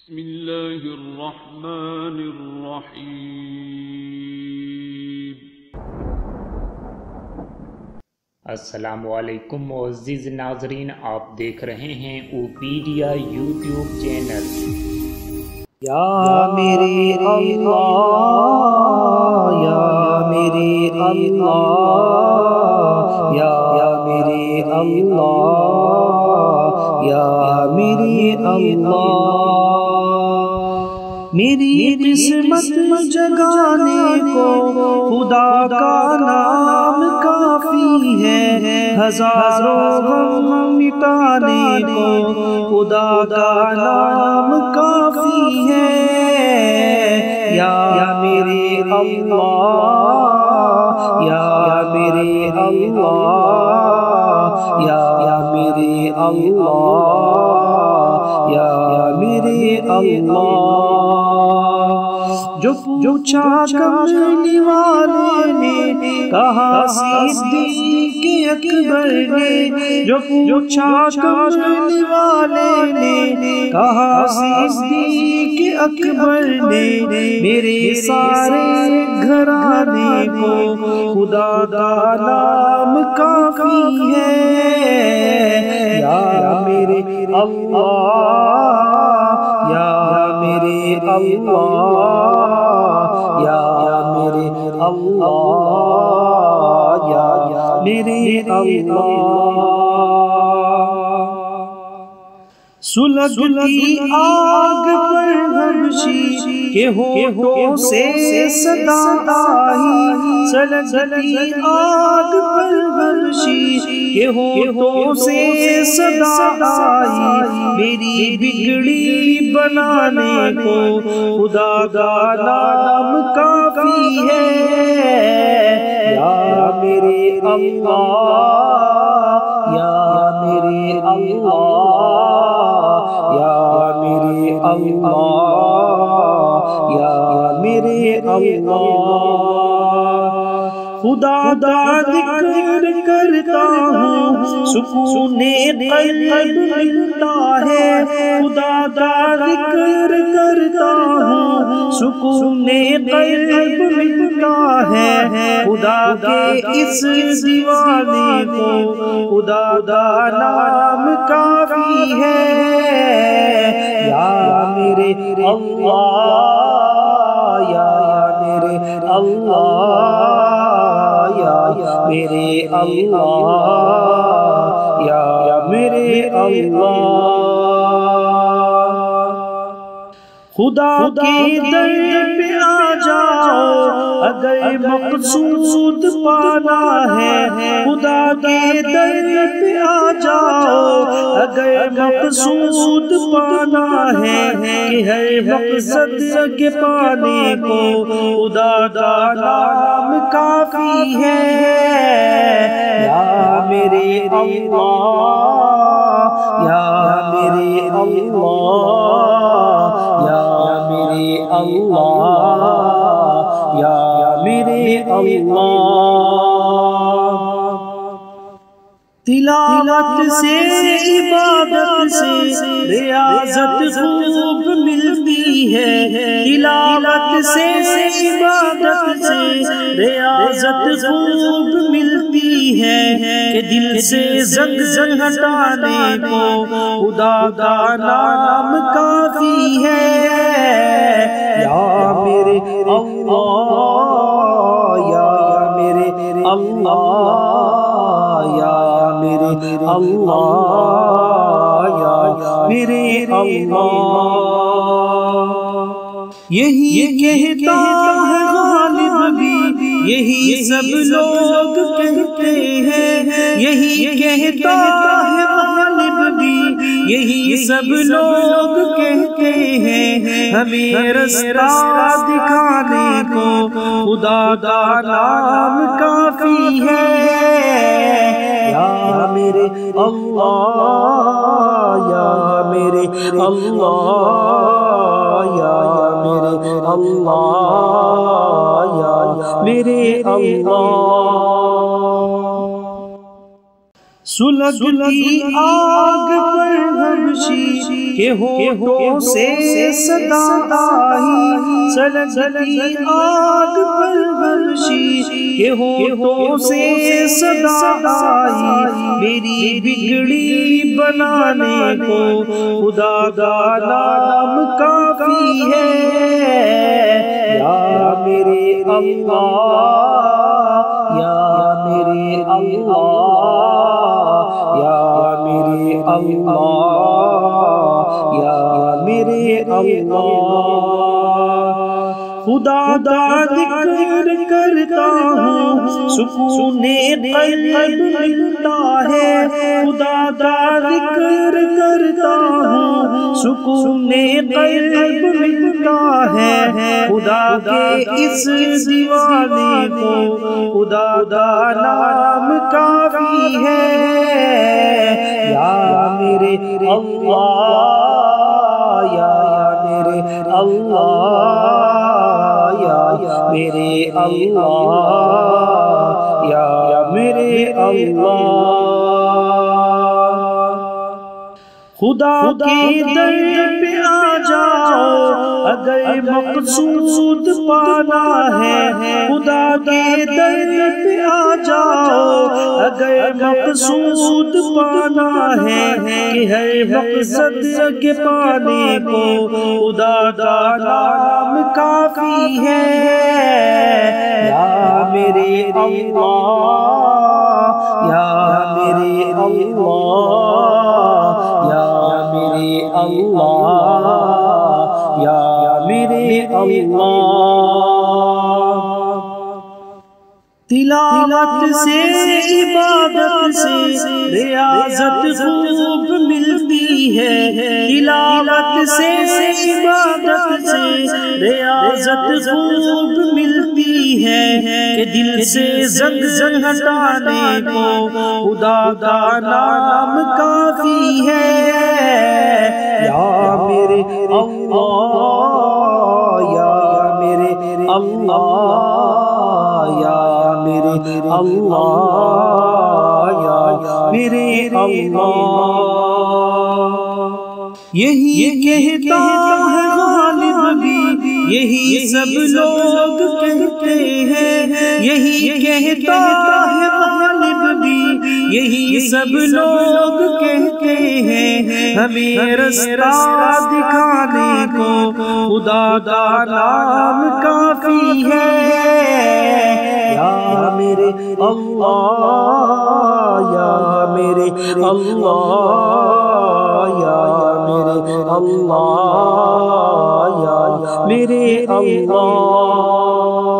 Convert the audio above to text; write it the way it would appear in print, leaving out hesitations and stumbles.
بسم اللہ الرحمن الرحیم۔ السلام علیکم معزز ناظرین، آپ دیکھ رہے ہیں اوپیڈیا یوٹیوب چینل۔ یا میرے اللہ، یا میرے اللہ، یا میرے اللہ، یا میرے اللہ، میری قسمت جگانے کو خدا کا نام کافی ہے، ہزاروں غم مٹانے کو خدا کا نام کافی ہے۔ یا میرے اللہ، یا میرے اللہ، یا میرے اللہ، یا میرے اللہ۔ جو پوچھا کملی والے نے کہا صدیق اکبر نے، جو پوچھا کملی والے نے کہا صدیق اکبر نے، میرے سارے گھرانے کو خدا کا نام کافی ہے۔ یا میرے اللہ، یا میرے اللہ، یا میرے اللہ، یا میرے اللہ۔ سلگتی آگ پر حبشی کے ہونٹوں سے صدا آئی، سلگتی آگ پر حبشی کے ہونٹوں سے صدا آئی، میری بگڑی بنانے کو خدا کا نام کافی ہے۔ یا میرے اللہ، یا میرے اللہ، یا میرے اللہ، یا میرے اللہ۔ خدا کا ذکر کرتا ہوں سکون قلب ملتا ہے، خدا کا ذکر کرتا ہوں سکون قلب ملتا ہے، خدا کے اس دیوانے کو خدا کا نام کافی ہے۔ یا میرے اللہ، یا میرے اللہ، یا میرے اللہ، یا میرے اللہ۔ خدا کے در پہ آ جاؤ اگر مقصود پانا ہے، خدا کے در پہ آ جاؤ اگر مقصود پانا ہے، کہ ہر مقصد کے پانے کو خدا کا نام کافی ہے۔ یا میرے اللہ، یا میرے اللہ، یا میرے اللہ، یا میرے اللہ۔ تلاوت سے عبادت سے ریاضت خوب ملتی ہے، تلاوت سے عبادت سے ریاضت خوب ملتی ہے، کہ دل سے زنگ ہٹانے کو خدا کا نام کافی ہے۔ یا میرے اللہ، یا میرے اللہ، یا میرے اللہ، یا میرے اللہ۔ یہی کہتا ہے غالب بھی، یہی سب لوگ کہتے ہیں، یہی کہتا ہے غالب بھی، یہی سب لوگ کہتے ہیں، ہمیں رستہ دکھانے کو خدا کا نام کافی ہے۔ یا میرے اللہ، یا میرے اللہ، یا میرے اللہ، یا میرے اللہ۔ سلگتی آگ پر حبشی کہ ہونٹوں سے صدا آئی سلگتی آگ پر غمشی کہ ہونٹوں سے صدا آئی میری بگڑی بنانے کو خدا کا نام کافی ہے یا میرے اللہ یا میرے اللہ یا میرے اللہ یا میرے اللہ خدا کا ذکر کرتا ہوں سکون قلب ملتا ہے خدا کا ذکر کرتا ہوں سکون قلب ملتا ہے خدا کے اس دیوانے کو خدا کا نام کافی ہے یا میرے اللہ یا میرے اللہ یا میرے اللہ یا میرے اللہ خدا کے در پہ آ جاؤ اگر مقصود پانا ہے خدا کے در پہ آ جاؤ اگر مقصود پانا ہے کہ ہر مقصد کے پانے کو خدا کا نام کافی ہے یا میرے اللہ یا میرے اللہ یا میرے اللہ یا میرے اللہ تلاوت سے عبادت سے ریاضت خوب ملتی ہے تلاوت سے عبادت سے ریاضت خوب ملتی ہے کہ دل سے زنگ زنگ ہٹانے کو خدا کا نام کافی ہے یا میرے اللہ یا میرے اللہ یا میرے اللہ یا میرے اللہ یہی کہتا ہے غالب بھی یہی سب لوگ کہتے ہیں یہی کہتا ہے غالب بھی یہی سب لوگ کہتے ہیں ہمیں رستہ دکھانے کو خدا کا نام کافی ہے یا میرے اللہ یا میرے اللہ یا میرے اللہ یا میرے اللہ